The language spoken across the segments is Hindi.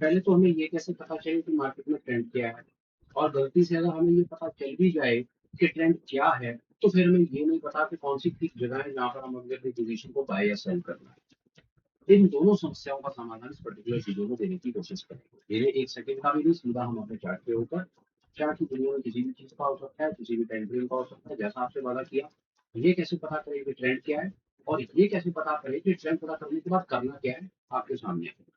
पहले तो हमें ये कैसे पता चले कि मार्केट में ट्रेंड क्या है, और गलती से अगर हमें ये पता चल भी जाए कि ट्रेंड क्या है, तो फिर हमें ये नहीं पता कि कौन सी ठीक जगह है जहाँ पर हम अपनी पोजीशन को बाय या सेल करना है। इन दोनों समस्याओं का समाधान इस पर्टिकुलर वीडियो में देने की कोशिश करेंगे। ये एक सेकंड का भी नहीं, सीधा हम अपने चार्ट पे होकर, चार्ट की दुनिया में किसी भी चीज का हो सकता है, किसी भी टाइम फ्रेम का हो सकता है, जैसा आपसे वादा किया। ये कैसे पता करें कि ट्रेंड क्या है, और ये कैसे पता करें कि ट्रेंड पता करने के बाद करना क्या है, आपके सामने है।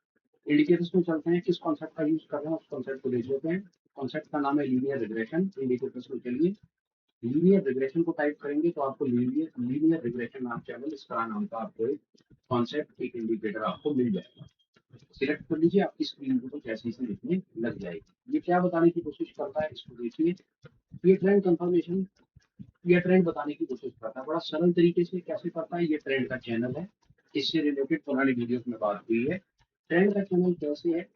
इंडिकेटर्स में चलते हैं, किस कॉन्सेप्ट का यूज कर रहे हैं उस कॉन्सेप्ट को देख लेते हैं। कॉन्सेप्ट का नाम है लीनियर रिग्रेशन। इंडिकेटर्स में चलिए, लीनियर रिग्रेशन को टाइप करेंगे तो आपको लीनियर लीनियर रिग्रेशन नाम चैनल, इसका नाम का आपको एक कॉन्सेप्ट, एक इंडिकेटर आपको मिल जाएगा। सिलेक्ट कर लीजिए, आपकी स्क्रीन को कुछ ऐसी सी दिखने लग जाएगी। ये क्या बताने की कोशिश करता है, इसको देखिए। ये ट्रेंड कंफर्मेशन, ये ट्रेंड बताने की कोशिश करता है बड़ा सरल तरीके से। कैसे करता है, ये ट्रेंड का चैनल है। इससे रिलेटेड पुरानी वीडियोस में बात हुई है। ट्रेंड का चैनल कैसे है,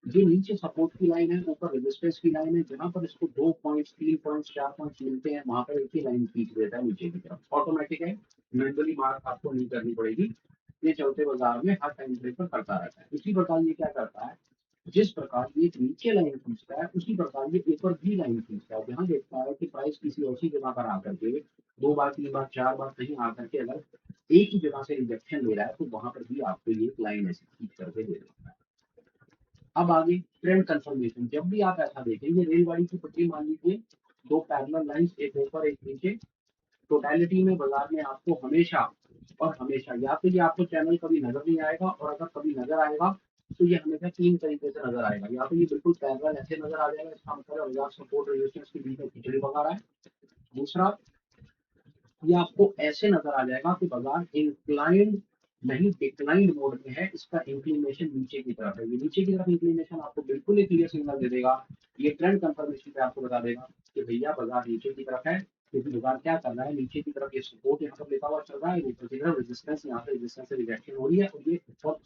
जो नीचे सपोर्ट की लाइन है, ऊपर रेजिस्टेंस की लाइन है, जहां पर इसको 2 पॉइंट्स, 3 पॉइंट्स, 4 पॉइंट्स मिलते हैं, वहां पर एक ही लाइन खींच देता है नीचे की तरफ। ऑटोमेटिक है, मैनुअली मार्क आपको नहीं करनी पड़ेगी। ये चलते बाजार में हर टाइम फ्रेम पर करता रहता है। इसी प्रकार ये क्या करता है, जिस प्रकार ये नीचे लाइन खींचता है, उसी प्रकार ये ऊपर भी लाइन खींचता है। जहां देखता है कि प्राइस किसी ऐसी जगह पर आकर के 2 बार, 3 बार, 4 बार कहीं आकर के अगर एक ही जगह से रिजेक्शन ले रहा है, तो वहां पर भी आपको ये लाइन ऐसी खींच करके दे देता है। अब आगे ट्रेंड कंफर्मेशन। जब भी आप ऐसा देखें, ये रेलगाड़ी की पटरी मान लीजिए, दो पैरेलल लाइंस, एक ऊपर एक नीचे। टोटलिटी में बाजार में आपको हमेशा और हमेशा, या तो ये आपको चैनल कभी नजर नहीं आएगा, और अगर कभी नजर आएगा तो ये हमेशा 3 तरीके से नजर आएगा। या तो ये बिल्कुल पैरेलल ऐसे नजर आ जाएगा, इसका मतलब है बाजार सपोर्ट रेजिस्टेंस के बीच में खिचड़ी पका रहा है। दूसरा, ये आपको ऐसे नजर आ जाएगा कि बाजार इंक्लाइंड नहीं, डिक्लाइन मोड में है, इसका इंक्लिनेशन नीचे की तरफ है। ये नीचे की तरफ इंक्लिनेशन आपको बिल्कुल एक क्लियर सिग्नल दे देगा। ये ट्रेंड कंफर्मेशन पे आपको बता देगा कि भैया बाजार नीचे की तरफ है, क्योंकि बाजार क्या कर रहा है, नीचे की तरफ ये सपोर्ट यहाँ पर लेता हुआ चल रहा है, ऊपर की तरफ रेजिस्टेंस, यहाँ से रेजिस्टेंस से रिजेक्शन हो रही है। और ये बहुत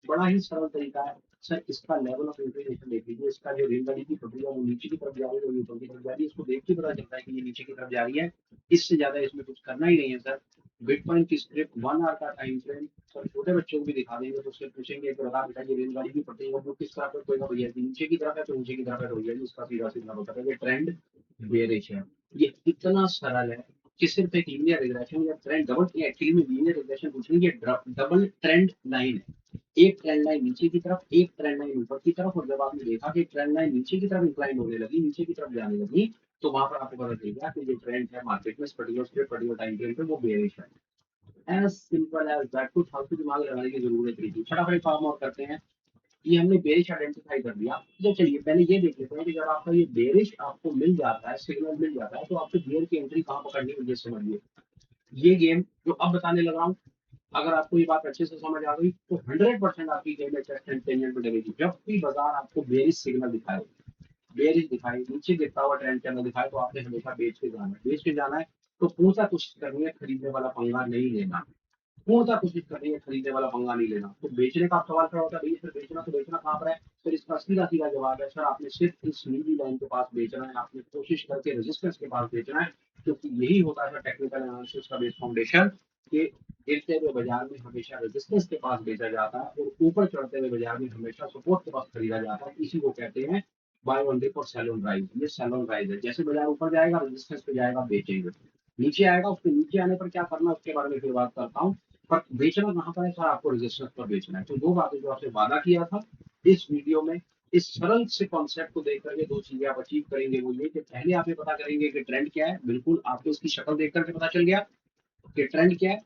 बड़ा ही सरल तरीका है सर। इसका लेवल ऑफ इंक्लिनेशन देख लीजिए, इसका जो रेलगाड़ी की पटरी है वो नीचे की तरफ जा रही है, वो ऊपर की तरफ जा रही है। इसको देख के पता चलता है कि ये नीचे की तरफ जा रही है। इससे ज्यादा इसमें कुछ करना ही नहीं है सर। बिटकॉइन की स्क्रिप्ट 1 आवर का टाइम फ्रेम, सर छोटे बच्चों को भी दिखा देंगे तो उससे पूछेंगे कि बता बेटा ये रेलगाड़ी की पटरी है वो किस तरफ है, कोई भैया नीचे की तरफ है, तो नीचे की तरफ है, तो भैया इसका सीधा सीधा होता है ये ट्रेंड बेरिश है। ये इतना सरल है कि सिर्फ एक लीनियर रिग्रेशन या ट्रेंड डबल, एक्चुअली में लीनियर रिग्रेशन कुछ नहीं, ये डबल ट्रेंड लाइन है। एक ट्रेंड लाइन नीचे की तरफ, एक ट्रेंड लाइन ऊपर की तरफ। और जब आपने देखा कि ट्रेंड लाइन नीचे की तरफ इंक्लाइन होने लगी, नीचे की तरफ जाने लगी, तो वहां पर आपको पता चल गया कि जो ट्रेंड है मार्केट में पर्टिकुलर टाइम फ्रेम पे वो बेरिश है। एज सिंपल एज दैट, कुछ फालतू दिमाग लगाने की जरूरत नहीं थी। फटाफट फॉर्म आउट करते हैं। ये हमने बेरिश आइडेंटिफाई कर दिया। तो चलिए पहले ये देख लेते हैं कि जब आपका ये बेरिश आपको मिल जाता है, सिग्नल मिल जाता है, तो आपको बेयर की एंट्री कहाँ पकड़नी है, ये समझिए। ये गेम जो अब बताने लग रहा हूँ, अगर आपको ये बात अच्छे से समझ आ गई तो 100% आपकी गेम में टेस्ट एंड पेमेंट में लगेगी। जब भी बाजार आपको बेरिश सिग्नल दिखाए, बेरिश दिखाए, नीचे गिरता हुआ ट्रेंड चैनल दिखाए, तो आपने हमेशा बेच के जाना है। बेच के जाना है तो पूरा कोशिश करनी है, खरीदने वाला पंगा नहीं लेना। पूर्णतः कोशिश कर रही है, खरीदने वाला पंगा नहीं लेना। तो बेचने का सवाल खड़ा होता है, भैया सर बेचना, तो बेचना कहाँ पर है। फिर इसका सीधा सीधा जवाब है, सर आपने सिर्फ इस नीली लाइन के पास बेचना है, आपने कोशिश करके रेजिस्टेंस के पास बेचना है। क्योंकि यही होता है टेक्निकल एनालिसिस का बेस फाउंडेशन, कि गिरते हुए बाजार में हमेशा रेजिस्टेंस के पास बेचा जाता है, और ऊपर चढ़ते हुए बाजार में हमेशा सपोर्ट के पास खरीदा जाता है। इसी को कहते हैं बाय ऑन डिप और सेल ऑन राइज। ये सेल ऑन राइज है, जैसे बाजार ऊपर जाएगा रेजिस्टेंस पे जाएगा बेचेंगे, नीचे आएगा उसके नीचे आने पर क्या करना उसके बारे में फिर बात करता हूँ। पर बेचना कहाँ पर है सर, आपको रेजिस्टेंस पर बेचना है। तो दो बातें जो आपसे वादा किया था इस वीडियो में, इस सरल से कॉन्सेप्ट को देख करके दो चीजें आप अचीव करेंगे। वो ये कि पहले आप ये पता करेंगे कि ट्रेंड क्या है, बिल्कुल आपको इसकी शक्ल देख करके पता चल गया कि ट्रेंड क्या है।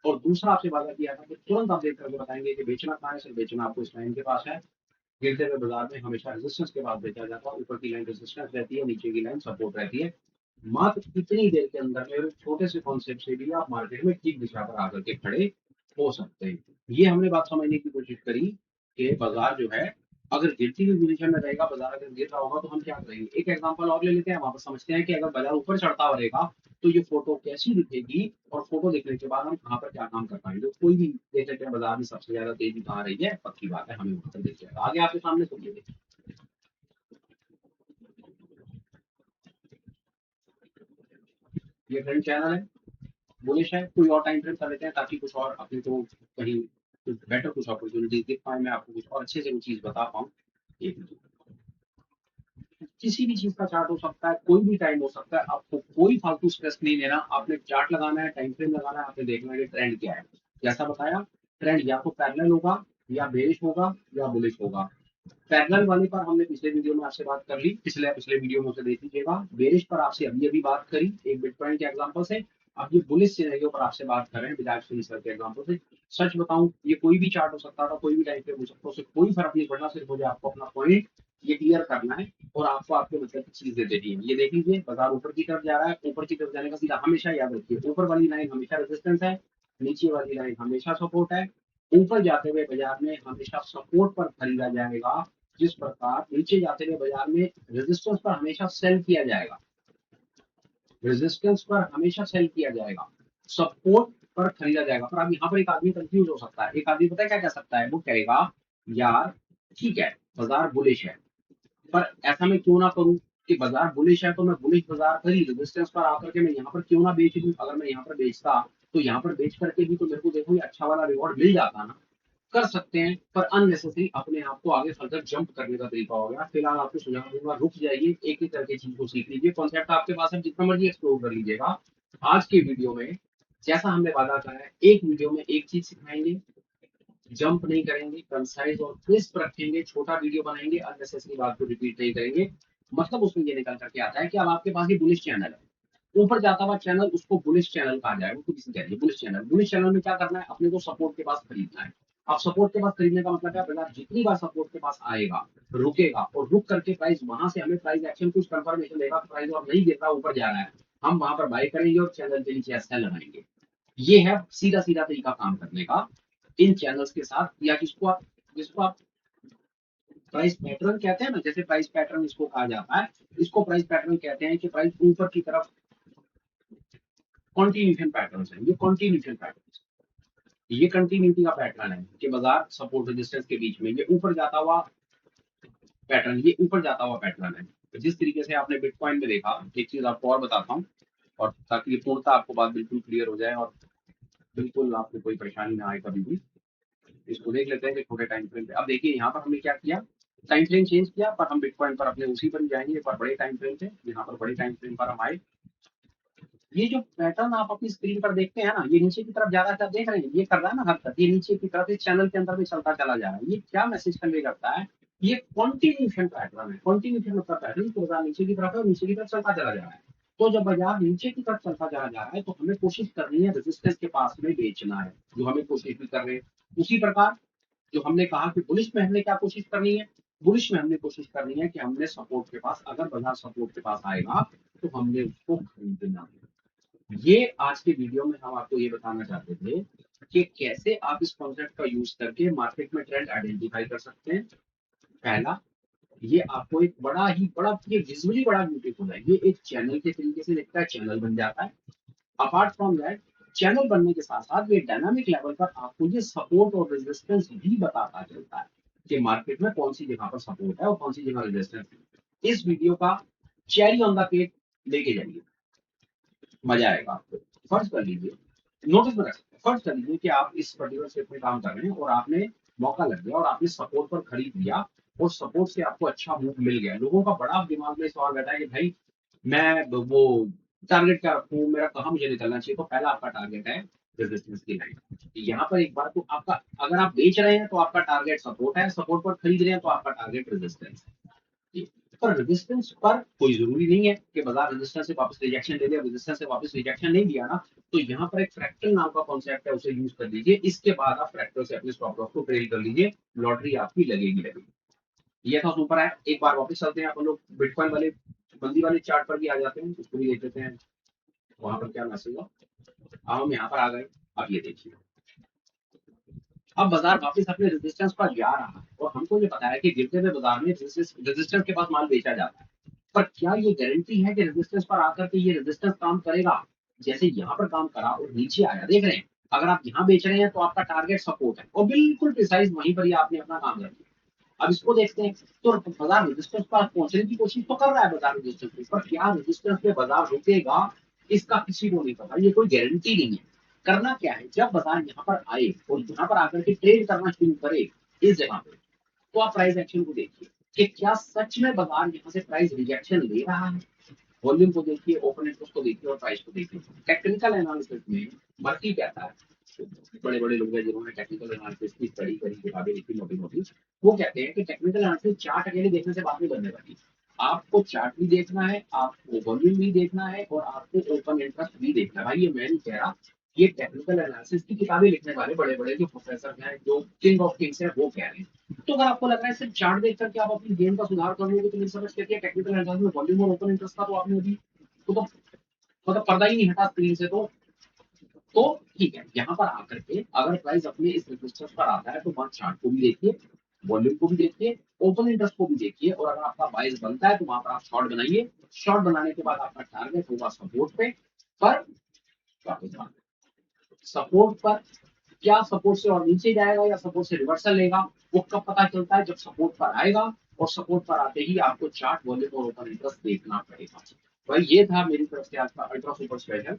और दूसरा आपसे वादा किया था कि तुरंत आप देख करके बताएंगे कि बेचना कहाँ है, सर बेचना आपको इस लाइन के पास है। गिरते हुए बाजार में हमेशा रेजिस्टेंस के बाद बेचा जाता है, ऊपर की लाइन रेजिस्टेंस रहती है, नीचे की लाइन सपोर्ट रहती है। मात्र इतनी देर के अंदर में छोटे से कॉन्सेप्ट से भी आप मार्केट में ठीक दिशा पर आकर के खड़े हो सकते हैं। ये हमने बात समझने की कोशिश करी कि बाजार जो है, अगर गिरती हुई पोजीशन में रहेगा, बाजार अगर गिर रहा होगा तो हम क्या करेंगे। एक एग्जांपल और ले लेते हैं, वहां पर समझते हैं कि अगर बाजार ऊपर चढ़ता हुआ रहेगा तो ये फोटो कैसी दिखेगी, और फोटो देखने के बाद हम कहाँ पर क्या काम कर पाएंगे। तो कोई भी देख लेते हैं बाजार में सबसे ज्यादा तेजी कहाँ रही है, पक्की बात है हमें वहां पर दिख जाएगा। आगे आपके सामने सुनिए, ये फ्रेंड चैनल है, बुलिश है। कोई और टाइम फ्रेम कर लेते हैं ताकि कुछ और अपने को कहीं बेटर कुछ अपॉर्चुनिटीज दिख पाए, मैं आपको कुछ और अच्छे से वो चीज बता पाऊँ। ये किसी भी चीज का चार्ट हो सकता है, कोई भी टाइम हो सकता है, आपको कोई फालतू स्ट्रेस नहीं लेना। आपने चार्ट लगाना है, टाइम फ्रेम लगाना है, आपने देखना है कि ट्रेंड क्या है। जैसा बताया, ट्रेंड या तो पैरेलल होगा, या बेरिश होगा, या बुलिश होगा। पैरेलल वाले पर हमने पिछले वीडियो में आपसे बात कर ली, पिछले पिछले वीडियो में उसे देख लीजिएगा। बेरिश पर आपसे अभी अभी बात करी एक बिटकॉइन के एग्जांपल से। अब ये बुलिश सिनेरियो पर आपसे बात कर रहे हैं विदाउट फिनिशर के एग्जांपल से। सच बताऊं, ये कोई भी चार्ट हो सकता था, कोई भी टाइम फ्रेम हो सकता है, उससे कोई फर्क नहीं पड़ना। सिर्फ मुझे आपको अपना पॉइंट ये क्लियर करना है और आपको आपके मतलब की चीज दे देनी है। ये देख लीजिए, बाजार ऊपर की तरफ जा रहा है। ऊपर की तरफ जाने का सीधा हमेशा याद रखिए, ऊपर वाली लाइन हमेशा रेजिस्टेंस है, नीचे वाली लाइन हमेशा सपोर्ट है। ऊपर जाते हुए बाजार में हमेशा सपोर्ट पर खरीदा जाएगा, जिस प्रकार नीचे जाते हुए बाजार में रेजिस्टेंस पर हमेशा सेल किया जाएगा। रेजिस्टेंस पर हमेशा सेल किया जाएगा, सपोर्ट पर खरीदा जाएगा। पर अब यहाँ पर एक आदमी कंफ्यूज हो सकता है। एक आदमी पता है क्या कह सकता है? वो कहेगा यार ठीक है, बाजार बुलिश है, पर ऐसा मैं क्यों ना करूं कि बाजार बुलिश है तो मैं बुलिश बाजार पर ही रेजिस्टेंस पर आकर के मैं यहाँ पर क्यों ना बेच दूं। अगर मैं यहाँ पर बेचता तो यहाँ पर बेच करके भी तो मेरे को देखो ये अच्छा वाला रिवॉर्ड मिल जाता ना। कर सकते हैं, पर अननेसेसरी अपने आप को आगे फर्दर जंप करने का तरीका हो गया। फिलहाल आपको सुझाव दूंगा, रुक जाइए, एक एक करके चीज को सीख लीजिए। कॉन्सेप्ट आपके पास है, जितना मर्जी एक्सप्लोर कर लीजिएगा। आज के वीडियो में जैसा हमने वादा करा है, एक वीडियो में एक चीज सिखाएंगे, जंप नहीं करेंगे, कंसाइज और क्रिस्प रखेंगे, छोटा वीडियो बनाएंगे, अननेसेसरी बात को रिपीट नहीं करेंगे। मतलब उसमें ये निकल करके आता है कि अब आपके पास ये बुलिश चैनल है, ऊपर जाता हुआ चैनल, उसको बुलिश चैनल कहा जाए। वो किसी कह बुलिश चैनल, बुलिश चैनल में क्या करना है? अपने को सपोर्ट के पास खरीदना है। अब सपोर्ट के पास खरीदने का मतलब है, बाजार जितनी बार सपोर्ट के पास आएगा, रुकेगा, और रुक करके प्राइस वहां से हमें प्राइस एक्शन कुछ कंफर्मेशन देगा, प्राइस और नहीं गिर रहा, ऊपर जा रहा है, हम वहां पर बाय करेंगे और चैनल के नीचे एसएल लगाएंगे। ये है सीधा सीधा तरीका काम करने का इन चैनल्स के साथ। या जिसको आप प्राइस पैटर्न कहते हैं ना, जैसे प्राइस पैटर्न इसको कहा जाता है। इसको प्राइस पैटर्न कहते हैं कि प्राइस ऊपर की तरफ कॉन्टिन्यूशन पैटर्न है। ये कॉन्टिन्यूशन पैटर्न, ये कंटिन्यूटी का पैटर्न है कि बाजार सपोर्ट रेजिस्टेंस के बीच में ये ऊपर जाता हुआ पैटर्न, ये ऊपर जाता हुआ पैटर्न है। तो जिस तरीके से आपने बिटकॉइन में देखा, एक चीज आपको और बताता हूँ, और ताकि ये पूर्णतः आपको बात बिल्कुल क्लियर हो जाए और बिल्कुल आपको कोई परेशानी ना आए कभी भी। इसको देख लेते हैं कि छोटे टाइम फ्रेम पे। अब देखिए यहाँ पर हमने क्या किया, टाइम फ्रेम चेंज किया, पर हम बिटकॉइन पर अपने उसी पर जाएंगे, पर बड़े टाइम फ्रेम पे। यहाँ पर बड़े टाइम फ्रेम पर हम आए। ये जो पैटर्न आप अपनी स्क्रीन पर देखते हैं ना, ये नीचे की तरफ जा रहा है, आप देख रहे हैं ये कर रहा है ना हरकत, ये नीचे की तरफ इस चैनल के अंदर भी चलता चला जा रहा है। ये क्या मैसेज कन्वे करता है? ये कॉन्टिन्यूशन पैटर्न है। कॉन्टिन्यूशन मतलब पैटर्न तो बाजार नीचे की तरफ है और नीचे की तरफ चलता चला जा रहा है। तो जब बाजार नीचे की तरफ चलता चला जा रहा है तो हमें कोशिश करनी है रेजिस्टेंस के पास में बेचना है, जो हमें कोशिश भी कर रहे हैं। उसी प्रकार जो हमने कहा कि बुलिश में हमने क्या कोशिश करनी है, बुलिश में हमने कोशिश करनी है कि हमने सपोर्ट के पास, अगर बाजार सपोर्ट के पास आएगा तो हमने उसको खरीदना है। ये आज के वीडियो में हम आपको ये बताना चाहते थे कि कैसे आप इस कॉन्सेप्ट का यूज करके मार्केट में ट्रेंड आइडेंटिफाई कर सकते हैं। पहला, ये आपको एक बड़ा ही बड़ा, ये विजुअली बड़ा ब्यूटीफुल है। ये एक चैनल के तरीके से दिखता है, चैनल बन जाता है। अपार्ट फ्रॉम दैट, चैनल बनने के साथ साथ ये डायनामिक लेवल पर आपको ये सपोर्ट और रेजिस्टेंस भी बताता चलता है कि मार्केट में कौन सी जगह पर सपोर्ट है और कौन सी जगह रेजिस्टेंस है। इस वीडियो का चेरी ऑन द केक लेके जाइए, मजा आएगा आपको। फर्ज कर लीजिए, नोटिस में रख सकते हैं, फर्ज कर लीजिए कि आप इस पर्टिकुलर शेप में काम कर रहे हैं और आपने मौका लग गया और आपने सपोर्ट पर खरीद लिया, और सपोर्ट से आपको अच्छा मूव मिल गया। लोगों का बड़ा दिमाग में सवाल बैठा है कि भाई मैं वो टारगेट क्या रखूं, मेरा कहाँ मुझे निकलना चाहिए। तो पहला आपका टारगेट है रेजिस्टेंस की लाइन। यहाँ पर एक बार तो आपका, अगर आप बेच रहे हैं तो आपका टारगेट सपोर्ट है, सपोर्ट पर खरीद रहे हैं तो आपका टारगेट रेजिस्टेंस है। पर रेजिस्टेंस पर कोई जरूरी नहीं है कि बाजार रेजिस्टेंस से वापस रिजेक्शन ले ले। रेजिस्टेंस से वापस रिजेक्शन नहीं दिया ना, तो यहाँ पर एक फ्रैक्टल नाम का कॉन्सेप्ट है, उसे यूज कर लीजिए। इसके बाद आप फ्रैक्टल से अपने स्टॉप लॉस को ट्रेड कर लीजिए, लॉटरी आपकी लगेगी लगेगी। ये था सुपर है। एक बार वापस चलते हैं अपन लोग बिटकॉइन वाले मंदी वाले चार्ट पर भी आ जाते हैं, उसको भी देख लेते हैं वहां पर क्या मैसेज हो। अब हम यहाँ पर आ गए। अब ये देखिए, अब बाजार वापस अपने रेजिस्टेंस पर जा रहा है, और हमको ये पता है कि गिरते हुए बाजार में रेजिस्टेंस के पास माल बेचा जाता है। पर क्या ये गारंटी है कि रेजिस्टेंस पर आकर के ये रेजिस्टेंस काम करेगा? जैसे यहाँ पर काम करा और नीचे आया, देख रहे हैं, अगर आप यहाँ बेच रहे हैं तो आपका टारगेट सपोर्ट है, और बिल्कुल प्रिसाइज वहीं पर ही आपने अपना काम कर दिया। अब इसको देखते हैं, तो बाजार रेजिस्टेंस पर पहुंचने की कोशिश तो कर रहा है बाजार रेजिस्टेंस पर, क्या रेजिस्टेंस पे बाजार रुकेगा इसका किसी को नहीं पता, ये कोई गारंटी नहीं है। करना क्या है, जब बाजार यहाँ पर आए और यहाँ पर आकर के ट्रेड करना शुरू करे इस जगह पे, तो आप प्राइस एक्शन को देखिए कि क्या सच में बाजार यहाँ से प्राइस रिजेक्शन ले रहा है। वॉल्यूम को देखिए, ओपन इंटरेस्ट को देखिए और प्राइस को देखिए। टेक्निकल एनालिसिस में मर्जी कहता है, बड़े बड़े लोग हैं जिन्होंने टेक्निकल एनालिसिस की स्टडी करी, किताबें लिखी मोटी मोटी, वो कहते हैं कि टेक्निकल एनालिसिस चार्ट अकेले देखने से बात नहीं बनने वाली। आपको चार्ट भी देखना है, आपको वॉल्यूम भी देखना है और आपको ओपन इंटरेस्ट भी देखना है। भाई ये मैं नहीं कह रहा, ये टेक्निकल एनालिसिस की किताबें लिखने वाले बड़े बड़े जो प्रोफेसर हैं, जो किंग ऑफ किंग्स हैं, वो कह रहे हैं। तो अगर आपको लग रहा है सिर्फ चार्ट देख करके आप अपनी गेम का सुधार कर लोगे, तो नहीं समझ करके टेक्निकल एनालिसिस में वॉल्यूम और ओपन इंटरेस्ट का तो आपने अभी तो मतलब पर्दा ही नहीं हटा स्क्रीन से। तो ठीक है, यहाँ पर आकर के अगर प्राइस अपने इस रजिस्टर पर आता है तो वहां चार्ट को भी देखिए, वॉल्यूम को भी देखिए, ओपन इंटरेस्ट को भी देखिए, और अगर आपका बाइस बनता है तो वहां पर आप शॉर्ट बनाइए। शॉर्ट बनाने के बाद आपका टारगेट होगा सपोर्ट पे, पर सपोर्ट पर क्या सपोर्ट से और नीचे जाएगा या सपोर्ट से रिवर्सल लेगा, वो कब पता चलता है, जब सपोर्ट पर आएगा। और सपोर्ट पर आते ही आपको चार्ट वॉल्यूम और ओपन इंटरेस्ट देखना पड़ेगा। भाई ये था मेरी तरफ से आज का ultra super special,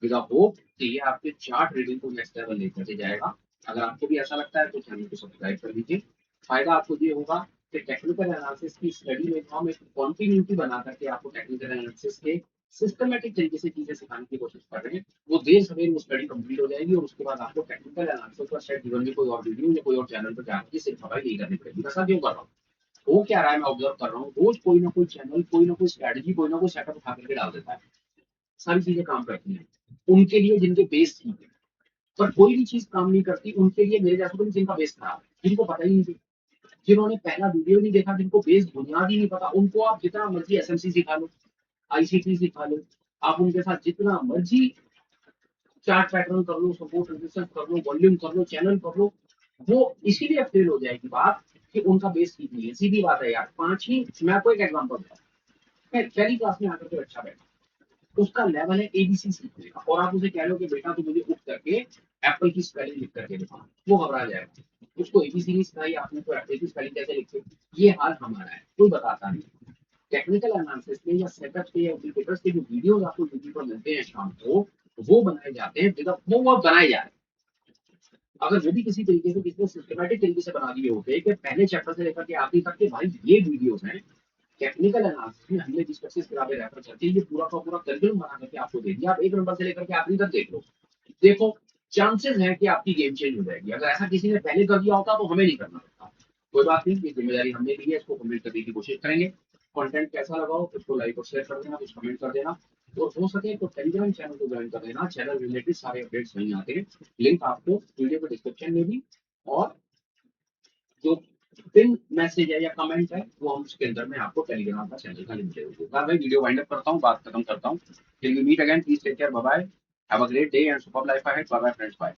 with hope कि ये आपके चार्ट रीडिंग को नेक्स्ट लेवल लेकर के जाएगा। अगर आपको भी ऐसा लगता है तो चैनल को सब्सक्राइब कर लीजिए। फायदा आपको ये होगा कि टेक्निकल एनालिसिस की स्टडी में हम एक कॉन्टिन्यूटी बना करके आपको टेक्निकल एनालिसिस के सिस्टमेटिक तरीके से चीजें सिखाने की कोशिश कर रहे हैं। वो देर सवेर वो स्टडी कंप्लीट हो जाएगी और उसके बाद आपको टेक्निकल एनालिसिस पर शायद जीवन में कोई और वीडियो या कोई और चैनल पर जाकर के सिर्फ हवाई नहीं करनी पड़ेगी। ऐसा क्यों कर रहा हूँ, वो क्या रहा है मैं ऑब्जर्व कर रहा हूँ, रोज कोई ना कोई चैनल, कोई ना कोई स्ट्रेटजी, कोई ना कोई सेटअप उठा करके डाल देता है। सारी चीजें काम करती हैं उनके लिए जिनके बेस ठीक है, पर कोई भी चीज काम नहीं करती उनके लिए, मेरे जैसे भी जिनका बेस खराब है, जिनको पता ही नहीं, जिन्होंने पहला वीडियो नहीं देखा, जिनको बेस बुनियाद ही नहीं पता, उनको आप जितना मर्जी एसएमसी सिखा लो, आईसीटी सिखा लो, आप उनके साथ जितना मर्जी चार्ट पैटर्न कर लो, सपोर्ट रेजिस्टेंस कर लो, वॉल्यूम कर लो, चैनल कर लो, वो इसीलिए फेल हो जाएगी बात कि उनका बेस ठीक नहीं है। सीधी बात है यार, पांच ही, मैं आपको एक एग्जांपल दूं, मैं पहली क्लास में आकर के अच्छा बैठा, उसका लेवल है एबीसी सीखने का, और आप उसे कह लो कि बेटा तू मुझे उठ करके एप्पल की स्पेलिंग लिख करके दिखा, वो घबरा जाएगा। उसको एबीसी नहीं सिखाई आपने तो एप्पल की स्पेलिंग कैसे लिखे। ये हाल हमारा है, कोई बताता नहीं। टेक्निकल एनालिसिस के या सेटअप के या इंडिकेटर्स के जो वीडियोस आपको यूट्यूब पर मिलते हैं शाम को, वो बनाए जाते हैं वो बनाए जा रहे हैं। अगर वो भी किसी तरीके से किसी सिस्टमेटिक तरीके से बना दिए होते कि पहले चैप्टर से लेकर के आखिरी तक के भाई ये वीडियोस हैं, टेक्निकल एनालिसिस में हमने जिस 25 किताबें रेफर करती है, ये पूरा का पूरा करिकुलम बना करके आपको दे दिया, आप एक नंबर से लेकर के आखिरी तक देख लो, देखो, चांसेस है कि आपकी गेम चेंज हो जाएगी। अगर ऐसा किसी ने पहले कर दिया होता तो हमें नहीं करना पड़ता। कोई बात नहीं, ये जिम्मेदारी हमने ली है, इसको कंप्लीट करने की कोशिश करेंगे। कंटेंट कैसा लगा हो उसको लाइक और शेयर कर देना, कुछ कमेंट कर देना, और हो सके तो टेलीग्राम चैनल को ज्वाइन कर देना, चैनल रिलेटेड सारे अपडेट्स वहीं आते हैं। लिंक आपको वीडियो के डिस्क्रिप्शन में भी, और जो पिन मैसेज है या कमेंट है वो हम उसके अंदर में आपको टेलीग्राम का चैनल का लिंक दे देंगे। मैं वीडियो वाइंड अप करता हूँ, बात खत्म करता हूँ। Till we meet again, please take care, bye bye, have a great day and super life ahead, bye bye friends, bye.